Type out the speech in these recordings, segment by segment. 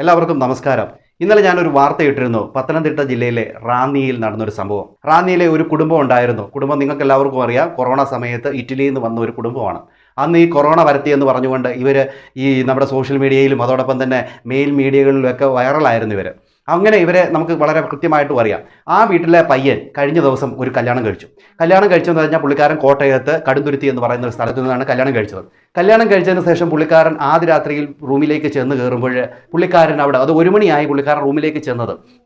എല്ലാവർക്കും നമസ്കാരം. ഇന്നലെ ഞാനൊരു വാർത്ത ഇട്ടിരുന്നു. പത്തനംതിട്ട ജില്ലയിലെ റാന്നിയിൽ നടന്നൊരു സംഭവം. റാന്നിയിലെ ഒരു കുടുംബം ഉണ്ടായിരുന്നു. കുടുംബം നിങ്ങൾക്ക് എല്ലാവർക്കും അറിയാം. കൊറോണ സമയത്ത് ഇറ്റലിയിൽ നിന്ന് വന്ന ഒരു കുടുംബമാണ്. അന്ന് ഈ കൊറോണ വരുത്തിയെന്ന് പറഞ്ഞുകൊണ്ട് നമ്മുടെ സോഷ്യൽ മീഡിയയിലും അതോടൊപ്പം തന്നെ മെയിൽ മീഡിയകളിലൊക്കെ വൈറലായിരുന്നു ഇവർ. അങ്ങനെ ഇവരെ നമുക്ക് വളരെ കൃത്യമായിട്ടും അറിയാം. ആ വീട്ടിലെ പയ്യൻ കഴിഞ്ഞ ദിവസം ഒരു കല്യാണം കഴിച്ചു. കല്യാണം കഴിച്ചതെന്ന് പറഞ്ഞാൽ പുള്ളിക്കാരൻ കോട്ടയത്ത് കടുന്തുരുത്തി എന്ന് പറയുന്ന ഒരു സ്ഥലത്തു നിന്നാണ് കല്യാണം കഴിച്ചത്. കല്യാണം കഴിച്ചതിന് ശേഷം പുള്ളിക്കാരൻ ആദ്യ രാത്രിയിൽ റൂമിലേക്ക് ചെന്ന് കയറുമ്പോൾ പുള്ളിക്കാരൻ അവിടെ അത് 1 മണിയായി പുള്ളിക്കാരൻ റൂമിലേക്ക്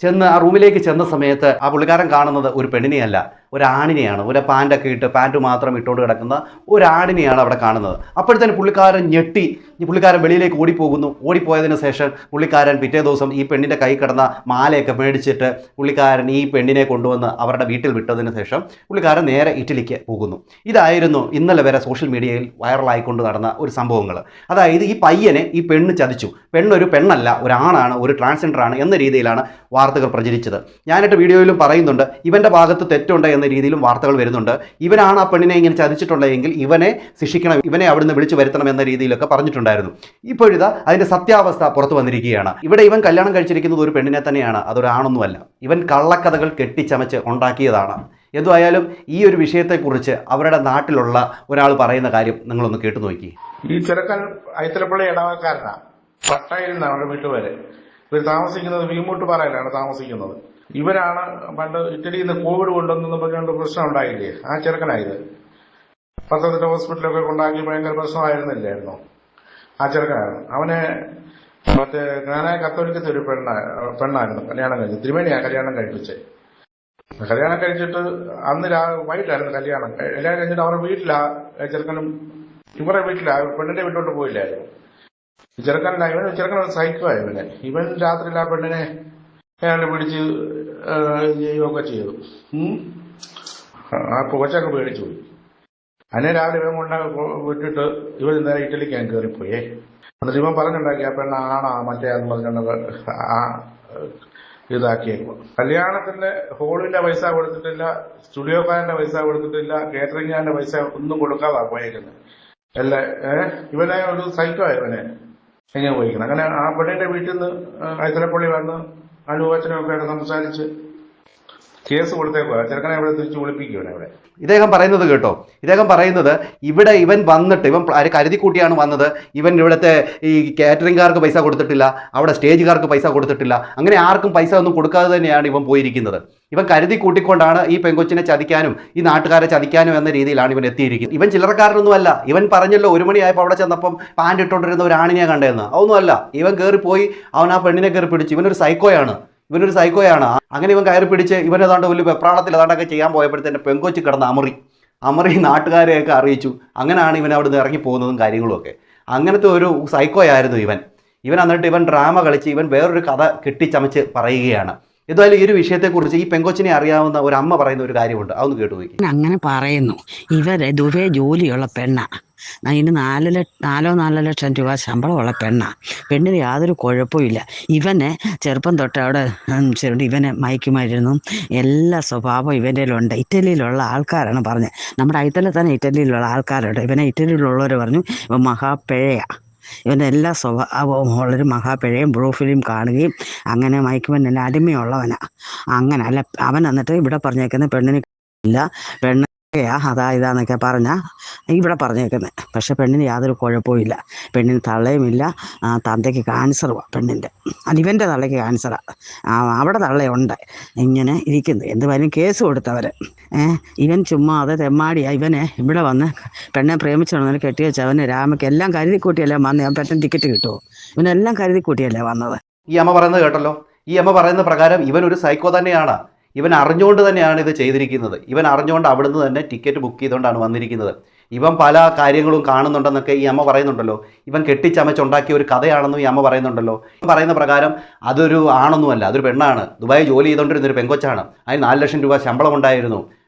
ചെന്ന് ആ റൂമിലേക്ക് ചെന്ന സമയത്ത് ആ പുള്ളിക്കാരൻ കാണുന്നത് ഒരു പെണ്ണിനെയല്ല, ഒരു ആണിനെയാണ്. ഒരു പാൻറ്റൊക്കെ ഇട്ട് പാൻറ്റ് മാത്രം ഇട്ടുകൊണ്ട് കിടക്കുന്ന ഒരു ആണിനെയാണ് അവിടെ കാണുന്നത്. അപ്പോഴത്തേന് പുള്ളിക്കാരൻ ഞെട്ടി. പുള്ളിക്കാരൻ വെളിയിലേക്ക് ഓടിപ്പോകുന്നു. ഓടിപ്പോയതിന് ശേഷം പുള്ളിക്കാരൻ പിറ്റേ ദിവസം ഈ പെണ്ണിൻ്റെ കൈ കിടന്ന മാലയൊക്കെ മേടിച്ചിട്ട് പുള്ളിക്കാരൻ ഈ പെണ്ണിനെ കൊണ്ടുവന്ന് അവരുടെ വീട്ടിൽ വിട്ടതിന് ശേഷം പുള്ളിക്കാരൻ നേരെ ഇറ്റലിക്ക് പോകുന്നു. ഇതായിരുന്നു ഇന്നലെ വരെ സോഷ്യൽ മീഡിയയിൽ വൈറലായിക്കൊണ്ട് നടന്ന ഒരു സംഭവങ്ങൾ. അതായത് ഈ പയ്യനെ ഈ പെണ്ണ് ചതിച്ചു. പെണ്ണൊരു പെണ്ണല്ല, ഒരാണാണ്, ഒരു ട്രാൻസ്ജെൻഡറാണ് എന്ന രീതിയിലാണ് വാർത്തകൾ പ്രചരിച്ചത്. ഞാനിട്ട് വീഡിയോയിലും പറയുന്നുണ്ട്, ഇവൻ്റെ ഭാഗത്ത് തെറ്റുണ്ട് എന്ന രീതിയിലും വാർത്തകൾ വരുന്നുണ്ട്. ഇവനാണ് ആ പെണ്ണിനെ ഇങ്ങനെ ചതിച്ചിട്ടുള്ളതെങ്കിൽ ഇവനെ ശിക്ഷിക്കണം, ഇവനെ അവിടുന്ന് വിളിച്ചു വരുത്തണം എന്ന രീതിയിലൊക്കെ പറഞ്ഞിട്ടുണ്ടായിരുന്നു. ഇപ്പോഴിതാ അതിൻ്റെ സത്യാവസ്ഥ പുറത്തു വന്നിരിക്കുകയാണ്. ഇവിടെ ഇവൻ കല്യാണം കഴിച്ചിരിക്കുന്നത് ഒരു പെണ്ണിനെ തന്നെയാണ്, അതൊരാണൊന്നുമല്ല. ഇവൻ കള്ളക്കഥകൾ കെട്ടിച്ചമച്ച് ഉണ്ടാക്കിയതാണ്. എന്തുമായാലും ഈ ഒരു വിഷയത്തെക്കുറിച്ച് അവരുടെ നാട്ടിലുള്ള ഒരാൾ പറയുന്ന കാര്യം നിങ്ങളൊന്ന് കേട്ടു നോക്കി. ഈ ചെറുക്കൻ ഐത്തലപ്പള്ളി ഇടവക്കാരനാ. പട്ടായിരുന്ന അവരുടെ വീട്ടുപേര്. ഇവർ താമസിക്കുന്നത് വീമൂട്ടുപാറയിലാണ് താമസിക്കുന്നത്. ഇവരാണ് പണ്ട് ഇറ്റലിയിൽ നിന്ന് കോവിഡ് കൊണ്ടുവന്നു പറഞ്ഞുകൊണ്ട് പ്രശ്നം ഉണ്ടായില്ലേ, ആ ചെറുക്കനായത്. പത്തനംതിട്ട ഹോസ്പിറ്റലൊക്കെ കൊണ്ടാക്കി ഭയങ്കര പ്രശ്നമായിരുന്നില്ലായിരുന്നു. ആ ചെറുക്കനായിരുന്നു. അവനെ മറ്റേ ഞാനായ കത്തോലിക്കത്തെ ഒരു പെണ്ണായിരുന്നു കല്യാണം കഴിച്ചത്. തിരുമേനിയാ കല്യാണം കഴിപ്പിച്ചേ. കല്യാണം കഴിച്ചിട്ട് അന്ന് വൈകിട്ടായിരുന്നു കല്യാണം. കല്യാണം കഴിച്ചിട്ട് അവരുടെ വീട്ടിലാ ചെറുക്കനും ഇവരുടെ വീട്ടിലാ, പെണ്ണിന്റെ വീട്ടിലോട്ട് പോയില്ലായിരുന്നു. ചെറുക്കൻ സൈക്കോ ഇവനെ. ഇവൻ രാത്രിയിൽ ആ പെണ്ണിനെ അയാളെ പിടിച്ച് ചെയ്യുകയൊക്കെ ചെയ്തു. ആ കൊച്ചൊക്കെ പേടിച്ചു പോയി. അതിനെ രാവിലെ ഇവൻ കൊണ്ട് വിട്ടിട്ട് ഇവർ നേരെ ഇറ്റലിക്ക് ഞാൻ കയറിപ്പോയേ. എന്നിട്ട് ഇവൻ പറഞ്ഞുണ്ടാക്കി ആ പെണ്ണ ആണാ മറ്റേ എന്ന് പറഞ്ഞുകൊണ്ട് ഇതാക്കിയേക്കും. കല്യാണത്തിന്റെ ഹോളിന്റെ പൈസ കൊടുത്തിട്ടില്ല, സ്റ്റുഡിയോക്കാരന്റെ പൈസ കൊടുത്തിട്ടില്ല, കേറ്ററിംഗുകാരന്റെ പൈസ ഒന്നും കൊടുക്കാതാ പോയേക്കുന്നത്. ഇവനെ ഒരു സൈക്കോ ഇവനെ എങ്ങനെ പോയിക്കണം. അങ്ങനെ ആ പെണ്ണിന്റെ വീട്ടിൽ നിന്ന് ഐത്തലപ്പള്ളി വന്ന് അനുവചനമൊക്കെ സംസാരിച്ച് കേസ് കൊടുത്തേക്കോ. ചെറുക്കനെ ഇവിടെ തിരിച്ച് വിളിപ്പിക്കുവനെ അവിടെ. ഇദ്ദേഹം പറയുന്നത് കേട്ടോ. ഇദ്ദേഹം പറയുന്നത് ഇവിടെ ഇവൻ വന്നിട്ട് ഇവൻ കരുതി കൂട്ടിയാണ് വന്നത്. ഇവൻ ഇവിടുത്തെ ഈ കാറ്ററിംഗുകാർക്ക് പൈസ കൊടുത്തിട്ടില്ല, അവിടെ സ്റ്റേജുകാർക്ക് പൈസ കൊടുത്തിട്ടില്ല, അങ്ങനെ ആർക്കും പൈസ ഒന്നും കൊടുക്കാതെ തന്നെയാണ് ഇവൻ പോയിരിക്കുന്നത്. ഇവൻ കരുതി കൂട്ടിക്കൊണ്ടാണ് ഈ പെങ്കൊച്ചിനെ ചതിക്കാനും ഈ നാട്ടുകാരെ ചതിക്കാനും എന്ന രീതിയിലാണ് ഇവൻ എത്തിയിരിക്കുന്നത്. ഇവൻ ചില്ലറക്കാരനൊന്നുമല്ല. ഇവൻ പറഞ്ഞല്ലോ 1 മണിയായപ്പോൾ അവിടെ ചെന്നപ്പം പാൻറ് ഇട്ടുകൊണ്ടിരുന്ന ഒരു ആണിനെ കണ്ടതെന്ന്. അതൊന്നുമല്ല. ഇവൻ കയറിപ്പോയി അവൻ ആ പെണ്ണിനെ കയറി പിടിച്ചു. ഇവനൊരു സൈക്കോയാണ്. അങ്ങനെ ഇവൻ കയറി പിടിച്ച് ഇവനേതാണ്ട് വലിയ വെപ്രാളത്തിൽ അതാണ്ടൊക്കെ ചെയ്യാൻ പോയപ്പോഴത്തേന് പെങ്കൊച്ച് കിടന്ന അമറി നാട്ടുകാരെയൊക്കെ അറിയിച്ചു. അങ്ങനെയാണ് ഇവൻ അവിടെ നിന്ന് ഇറങ്ങി പോകുന്നതും കാര്യങ്ങളും ഒക്കെ. അങ്ങനത്തെ ഒരു സൈക്കോയായിരുന്നു ഇവൻ. എന്നിട്ട് ഇവൻ ഡ്രാമ കളിച്ച് ഇവൻ വേറൊരു കഥ കെട്ടിച്ചമച്ച് പറയുകയാണ്. എന്തായാലും ഈ ഒരു വിഷയത്തെക്കുറിച്ച് ഈ പെങ്കൊച്ചിനെ അറിയാവുന്ന ഒരു അമ്മ പറയുന്ന ഒരു കാര്യമുണ്ട്. അതൊന്ന് കേട്ടു നോക്കി. അങ്ങനെ പറയുന്നു. ഇവരെ ദുബൈ ജോലിയുള്ള പെണ്ണാ. അതിന് 4 ലക്ഷം രൂപ ശമ്പളമുള്ള പെണ്ണാ. പെണ്ണിന് യാതൊരു കുഴപ്പമില്ല. ഇവനെ ചെറുപ്പം തൊട്ട് അവിടെ ഇവനെ മയക്കുമായിരുന്നു. എല്ലാ സ്വഭാവം ഇവൻ്റെ ഉണ്ട്. ഇറ്റലിയിലുള്ള ആൾക്കാരാണ് പറഞ്ഞത്. നമ്മുടെ ഐത്തലിൽ തന്നെ ഇറ്റലിയിലുള്ള ആൾക്കാരുണ്ട്. ഇവനെ ഇറ്റലിയിലുള്ളവർ പറഞ്ഞു ഇവൻ മഹാപ്പിഴയാ. ഇവൻ്റെ എല്ലാ സ്വഭാവവും ഉള്ളൊരു മഹാപ്പിഴയും ബ്രൂഫിലും കാണുകയും അങ്ങനെ മയക്കുമരുന്നിന് അടിമയുള്ളവനാ. അങ്ങനെ അല്ല അവൻ എന്നിട്ട് ഇവിടെ പറഞ്ഞേക്കുന്ന പെണ്ണിന് ഇല്ല, പെണ്ണ് ഇതാന്നൊക്കെ പറഞ്ഞാൽ ഇവിടെ പറഞ്ഞേക്കുന്നത്. പക്ഷെ പെണ്ണിന് യാതൊരു കുഴപ്പമില്ല. പെണ്ണിന് തള്ളയുമില്ല. തന്തയ്ക്ക് ക്യാൻസറുമാണ് പെണ്ണിൻ്റെ. ഇവൻ്റെ തള്ളയ്ക്ക് ക്യാൻസറാണ്. അവിടെ തള്ളയുണ്ട്. ഇങ്ങനെ ഇരിക്കുന്നു. എന്തുവായാലും കേസ് കൊടുത്തവർ. ഇവൻ ചുമ്മാ അത് തെമ്മാടിയാ. ഇവനെ ഇവിടെ വന്ന് പെണ്ണെ പ്രേമിച്ചോണെന്ന് കെട്ടി വെച്ച് അവന് രാമയ്ക്ക് എല്ലാം കരുതി കൂട്ടിയല്ലേ വന്ന്. അവൻ പെട്ടെന്ന് ടിക്കറ്റ് കിട്ടുമോ? ഇവനെല്ലാം കരുതി കൂട്ടിയല്ലേ വന്നത്. ഈ അമ്മ പറയുന്നത് കേട്ടല്ലോ. ഈ അമ്മ പറയുന്ന പ്രകാരം ഇവൻ ഒരു സൈക്കോ തന്നെയാണ്. ഇവൻ അറിഞ്ഞുകൊണ്ട് തന്നെയാണ് ഇത് ചെയ്തിരിക്കുന്നത്. ഇവൻ അറിഞ്ഞുകൊണ്ട് അവിടുന്ന് തന്നെ ടിക്കറ്റ് ബുക്ക് ചെയ്തുകൊണ്ടാണ് വന്നിരിക്കുന്നത്. ഇവൻ പല കാര്യങ്ങളും കാണുന്നുണ്ടെന്നൊക്കെ ഈ അമ്മ പറയുന്നുണ്ടല്ലോ. ഇവൻ കെട്ടിച്ചമച്ചുണ്ടാക്കിയ ഒരു കഥയാണെന്നും ഈ അമ്മ പറയുന്നുണ്ടല്ലോ. പറയുന്ന പ്രകാരം അതൊരു ആണൊന്നുമല്ല, അതൊരു പെണ്ണാണ്. ദുബായ് ജോലി ചെയ്തുകൊണ്ടിരുന്നൊരു പെങ്കൊച്ചാണ്. അതിന് 4 ലക്ഷം രൂപ ശമ്പളം ഉണ്ടായിരുന്നു.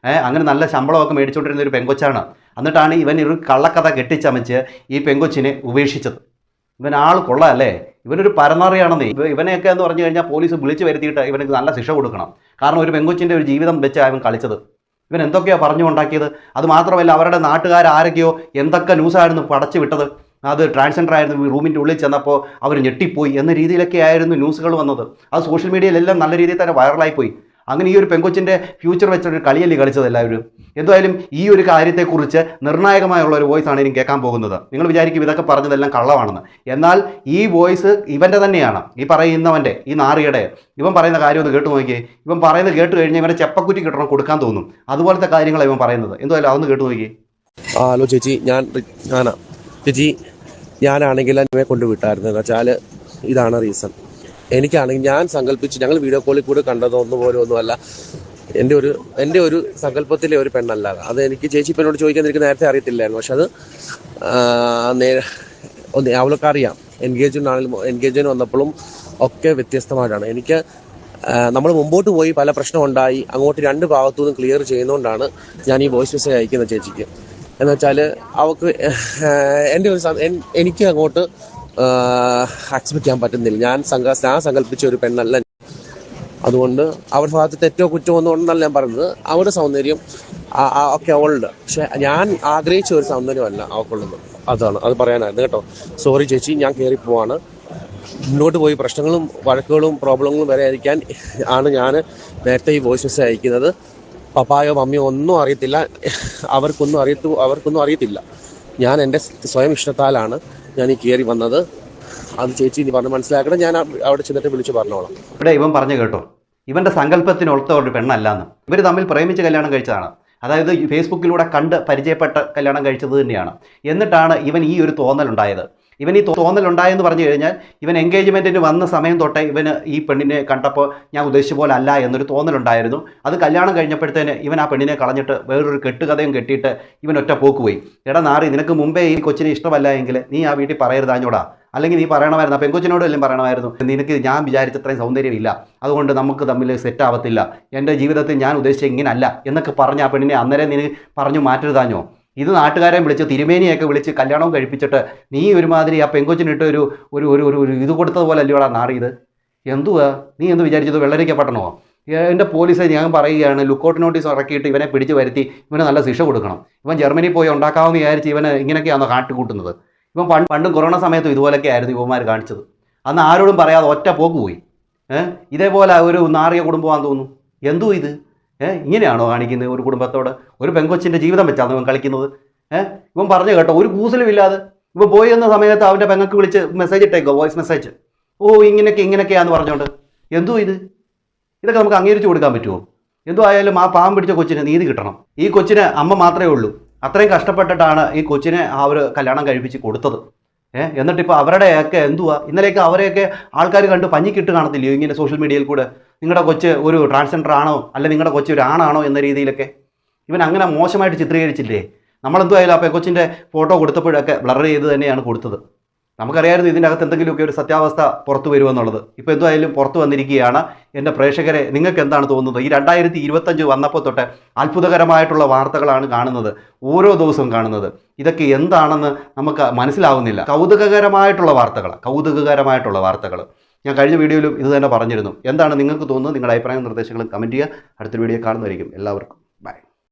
അങ്ങനെ നല്ല ശമ്പളമൊക്കെ മേടിച്ചുകൊണ്ടിരുന്ന ഒരു പെങ്കൊച്ചാണ്. എന്നിട്ടാണ് ഇവൻ ഒരു കള്ളക്കഥ കെട്ടിച്ചമച്ച് ഈ പെങ്കൊച്ചിനെ ഉപേക്ഷിച്ചത്. ഇവൻ ആൾ കൊള്ളാമല്ലേ? ഇവനൊരു പരനാറിയാണെന്നേ. ഇവനെയൊക്കെ എന്ന് പറഞ്ഞു കഴിഞ്ഞാൽ പോലീസ് വിളിച്ചു വരുത്തിയിട്ട് ഇവനക്ക് നല്ല ശിക്ഷ കൊടുക്കണം. കാരണം ഒരു പെങ്കൊച്ചിൻ്റെ ഒരു ജീവിതം വെച്ചാണ് ഇവൻ കളിച്ചത്. ഇവൻ എന്തൊക്കെയാണ് പറഞ്ഞു ഉണ്ടാക്കിയത്. അത് മാത്രമല്ല അവരുടെ നാട്ടുകാർ ആരൊക്കെയോ എന്തൊക്കെ ന്യൂസായിരുന്നു പടച്ചു വിട്ടത്. അത് ട്രാൻസ്ജെൻഡർ ആയിരുന്നു, റൂമിൻ്റെ ഉള്ളിൽ ചെന്നപ്പോൾ അവർ ഞെട്ടിപ്പോയി എന്ന രീതിയിലൊക്കെ ആയിരുന്നു ന്യൂസുകൾ വന്നത്. അത് സോഷ്യൽ മീഡിയയിലെല്ലാം നല്ല രീതിയിൽ തന്നെ വൈറലായിപ്പോയി. അങ്ങനെ ഈ ഒരു പെങ്കൊച്ചിൻ്റെ ഫ്യൂച്ചർ വെച്ചൊരു കളിയല്ലേ കളിച്ചത് എല്ലാവരും. എന്തായാലും ഈ ഒരു കാര്യത്തെക്കുറിച്ച് നിർണായകമായുള്ള ഒരു വോയിസ് ആണ് ഇനി കേൾക്കാൻ പോകുന്നത്. നിങ്ങൾ വിചാരിക്കും ഇതൊക്കെ പറഞ്ഞതെല്ലാം കള്ളമാണെന്ന്. എന്നാൽ ഈ വോയിസ് ഇവൻ്റെ തന്നെയാണ്, ഈ പറയുന്നവൻ്റെ, ഈ നാറിയുടെ. ഇവൻ പറയുന്ന കാര്യം ഒന്ന് കേട്ട് നോക്കിയേ. ഇവൻ പറയുന്നത് കേട്ട് കഴിഞ്ഞാൽ ഇവനെ ചെപ്പക്കുറ്റി കിട്ടണം കൊടുക്കാൻ തോന്നും. അതുപോലത്തെ കാര്യങ്ങളാണ് ഇവൻ പറയുന്നത്. എന്തായാലും അതൊന്ന് കേട്ട് നോക്കിയേ. ഹലോ ചേച്ചി, ഞാനാ ചേച്ചി. ഞാനാണെങ്കിൽ എന്നെ കൊണ്ട് വിട്ടായിരുന്നു. എന്ന് വെച്ചാൽ ഇതാണ് റീസൺ. എനിക്കാണെങ്കിൽ ഞാൻ സങ്കല്പിച്ച്, ഞങ്ങൾ വീഡിയോ കോളിൽ കൂടെ കണ്ടതൊന്നും പോലും ഒന്നുമല്ല. എൻ്റെ ഒരു സങ്കല്പത്തിലെ ഒരു പെണ്ണല്ല അത്. എനിക്ക് ചേച്ചി ഇപ്പം എന്നോട് ചോദിക്കാൻ എനിക്ക് നേരത്തെ അറിയത്തില്ലായിരുന്നു. പക്ഷെ അത് അവൾക്ക് അറിയാം. എൻഗേജ്മെൻറ്റ് വന്നപ്പോഴും ഒക്കെ വ്യത്യസ്തമായിട്ടാണ്. എനിക്ക് നമ്മൾ മുമ്പോട്ട് പോയി പല പ്രശ്നം ഉണ്ടായി, അങ്ങോട്ട് രണ്ട് ഭാഗത്തു നിന്നും ക്ലിയർ ചെയ്യുന്നതുകൊണ്ടാണ് ഞാൻ ഈ വോയിസ് മെസ്സേജ് അയക്കുന്നത് ചേച്ചിക്ക്. എന്ന് വെച്ചാൽ അവൾക്ക് എനിക്ക് അങ്ങോട്ട് അക്സെപ്റ്റ് ചെയ്യാൻ പറ്റുന്നില്ല. ഞാൻ സങ്കല്പിച്ച ഒരു പെണ്ണല്ല. അതുകൊണ്ട് അവരുടെ ഭാഗത്ത് തെറ്റോ കുറ്റമോ ഒന്നുകൊണ്ടല്ല ഞാൻ പറയുന്നത്. അവരുടെ സൗന്ദര്യം ഒക്കെ അവളുണ്ട്. പക്ഷെ ഞാൻ ആഗ്രഹിച്ച ഒരു സൗന്ദര്യമല്ല അവൾക്കുള്ളത്. അത് പറയാനായിരുന്നു കേട്ടോ. സോറി ചേച്ചി, ഞാൻ കയറി പോവാണ്. മുന്നോട്ട് പോയി പ്രശ്നങ്ങളും വഴക്കുകളും പ്രോബ്ലങ്ങളും വരാതിരിക്കാൻ ആണ് ഞാൻ നേരത്തെ ഈ വോയിസ് മെസ്സേജ് അയക്കുന്നത്. പപ്പായോ മമ്മിയോ ഒന്നും അറിയത്തില്ല, അവർക്കൊന്നും അറിയത്തില്ല. ഞാൻ എൻ്റെ സ്വയം ഇഷ്ടത്താലാണ് ഞാൻ ഈ കയറി വന്നത്. അത് ചേച്ചി ഇനി പറഞ്ഞ് മനസ്സിലാക്കണം. ഞാൻ അവിടെ ചെന്നിട്ട് വിളിച്ച് പറഞ്ഞോളാം. ഇവിടെ ഇവൻ പറഞ്ഞു കേട്ടോ, ഇവൻ്റെ സങ്കല്പത്തിനൊത്ത ഒരു പെണ്ണല്ലാന്ന്. ഇവർ തമ്മിൽ പ്രേമിച്ച് കല്യാണം കഴിച്ചതാണ്. അതായത് ഫേസ്ബുക്കിലൂടെ കണ്ട് പരിചയപ്പെട്ട് കല്യാണം കഴിച്ചത് തന്നെയാണ്. എന്നിട്ടാണ് ഇവൻ ഈ ഒരു തോന്നലുണ്ടായത്. ഇവൻ ഈ തോന്നലുണ്ടായെന്ന് പറഞ്ഞു കഴിഞ്ഞാൽ ഇവൻ എൻഗേജ്മെൻറ്റിന് വന്ന സമയം തൊട്ടേ ഇവന് ഈ പെണ്ണിനെ കണ്ടപ്പോൾ ഞാൻ ഉദ്ദേശിച്ച പോലെ അല്ല എന്നൊരു തോന്നലുണ്ടായിരുന്നു. അത് കല്യാണം കഴിഞ്ഞപ്പോഴത്തേന് ഇവൻ ആ പെണ്ണിനെ കളഞ്ഞിട്ട് വേറൊരു കെട്ടുകഥയും കെട്ടിയിട്ട് ഇവൻ ഒറ്റ പോക്ക് പോയി. എടാ നാറി, നിനക്ക് മുമ്പേ ഈ കൊച്ചിനെ ഇഷ്ടമല്ല എങ്കിൽ നീ ആ വീട്ടിൽ പറയരുതാഞ്ഞോടാ. അല്ലെങ്കിൽ നീ പറയണമായിരുന്നു, ആ പെങ്കൊച്ചിനോടും എല്ലാം പറയണമായിരുന്നു, നിനക്ക് ഞാൻ വിചാരിച്ചത്രയും സൗന്ദര്യമില്ല, അതുകൊണ്ട് നമുക്ക് തമ്മിൽ സെറ്റ് ആവത്തില്ല, എൻ്റെ ജീവിതത്തിൽ ഞാൻ ഉദ്ദേശിച്ച ഇങ്ങനല്ല എന്നൊക്കെ പറഞ്ഞ് ആ പെണ്ണിനെ അന്നേരം നീ പറഞ്ഞു മാറ്റരുതാഞ്ഞോ. ഇത് നാട്ടുകാരെ വിളിച്ച് തിരുമേനിയൊക്കെ വിളിച്ച് കല്യാണവും കഴിപ്പിച്ചിട്ട് നീ ഒരുമാതിരി ആ പെങ്കൊച്ചിനിട്ട് ഒരു ഒരു ഒരു ഒരു ഇത് കൊടുത്തതുപോലെ അല്ലയോടാ നാറിയത്. എന്തുവാ നീ എന്ത് വിചാരിച്ചത് വെള്ളരിക്കപ്പെട്ടണോ? എൻ്റെ പോലീസ് ഞാൻ പറയുകയാണ്, ലുക്കൗട്ട് നോട്ടീസ് ഇറക്കിയിട്ട് ഇവനെ പിടിച്ച് വരുത്തി ഇവന് നല്ല ശിക്ഷ കൊടുക്കണം. ഇവൻ ജർമ്മനി പോയി ഉണ്ടാക്കാമെന്ന് വിചാരിച്ച് ഇവന് ഇങ്ങനെയൊക്കെയാണോ കാട്ടിക്കൂട്ടുന്നത്? ഇവൻ പണ്ടും കൊറോണ സമയത്തും ഇതുപോലൊക്കെ ആയിരുന്നു ഇവന്മാർ കാണിച്ചത്. അന്ന് ആരോടും പറയാതെ ഒറ്റ പോക്ക് പോയി. ഇതേപോലെ ഒരു നാറിയ കുടുംബമാണെന്ന് തോന്നുന്നു. എന്തോ ഇത് ഇങ്ങനെയാണോ കാണിക്കുന്നത് ഒരു കുടുംബത്തോട്? ഒരു പെങ്കൊച്ചിൻ്റെ ജീവിതം വെച്ചാണ് ഇവൻ കളിക്കുന്നത്. ഇവൻ പറഞ്ഞു കേട്ടോ, ഒരു കൂസലും ഇല്ലാതെ ഇവൻ പോയി എന്ന സമയത്ത് അവൻ്റെ പെങ്ങൾക്ക് വിളിച്ച് മെസ്സേജ് ഇട്ടേക്കോ, വോയിസ് മെസ്സേജ്. ഇങ്ങനെയൊക്കെയാന്ന് പറഞ്ഞോണ്ട്. എന്തോ ഇതൊക്കെ നമുക്ക് അംഗീകരിച്ചു കൊടുക്കാൻ പറ്റുമോ? എന്തോ ആയാലും ആ പാവം പിടിച്ച കൊച്ചിന് നീതി കിട്ടണം. ഈ കൊച്ചിന് അമ്മ മാത്രമേ ഉള്ളൂ. അത്രയും കഷ്ടപ്പെട്ടിട്ടാണ് ഈ കൊച്ചിനെ അവർ കല്യാണം കഴിപ്പിച്ച് കൊടുത്തത്. എന്നിട്ടിപ്പോൾ അവരുടെയൊക്കെ എന്തുവാ, ഇന്നലെയൊക്കെ അവരെയൊക്കെ ആൾക്കാർ കണ്ട് പഞ്ഞിക്കിട്ട് കാണത്തില്ലയോ ഇങ്ങനെ സോഷ്യൽ മീഡിയയിൽ കൂടെ? നിങ്ങളുടെ കൊച്ച് ഒരു ട്രാൻസ്ജെൻഡർ ആണോ, അല്ല നിങ്ങളുടെ കൊച്ച് ഒരു ആണാണോ എന്ന രീതിയിലൊക്കെ ഇവൻ അങ്ങനെ മോശമായിട്ട് ചിത്രീകരിച്ചില്ലേ? നമ്മളെന്തുമായാലും ആ പെങ്കൊച്ചിൻ്റെ ഫോട്ടോ കൊടുത്തപ്പോഴൊക്കെ ബ്ലർ ചെയ്ത് തന്നെയാണ് കൊടുത്തത്. നമുക്കറിയാമായിരുന്നു ഇതിൻ്റെ അകത്ത് എന്തെങ്കിലുമൊക്കെ ഒരു സത്യാവസ്ഥ പുറത്തു വരുമെന്നുള്ളത്. ഇപ്പോൾ എന്തായാലും പുറത്തു വന്നിരിക്കുകയാണ്. എൻ്റെ പ്രേക്ഷകരെ, നിങ്ങൾക്ക് എന്താണ് തോന്നുന്നത്? ഈ 2025 വന്നപ്പോൾ തൊട്ട് അത്ഭുതകരമായിട്ടുള്ള വാർത്തകളാണ് കാണുന്നത്, ഓരോ ദിവസവും കാണുന്നത്. ഇതൊക്കെ എന്താണെന്ന് നമുക്ക് മനസ്സിലാവുന്നില്ല. കൗതുകകരമായിട്ടുള്ള വാർത്തകൾ. ഞാൻ കഴിഞ്ഞ വീഡിയോയിലും ഇത് തന്നെ പറഞ്ഞിരുന്നു. എന്താണ് നിങ്ങൾക്ക് തോന്നുന്നത്? നിങ്ങളുടെ അഭിപ്രായവും നിർദ്ദേശങ്ങളും കമൻറ്റ് ചെയ്യുക. അടുത്തൊരു വീഡിയോ കാണുന്നതായിരിക്കും. എല്ലാവർക്കും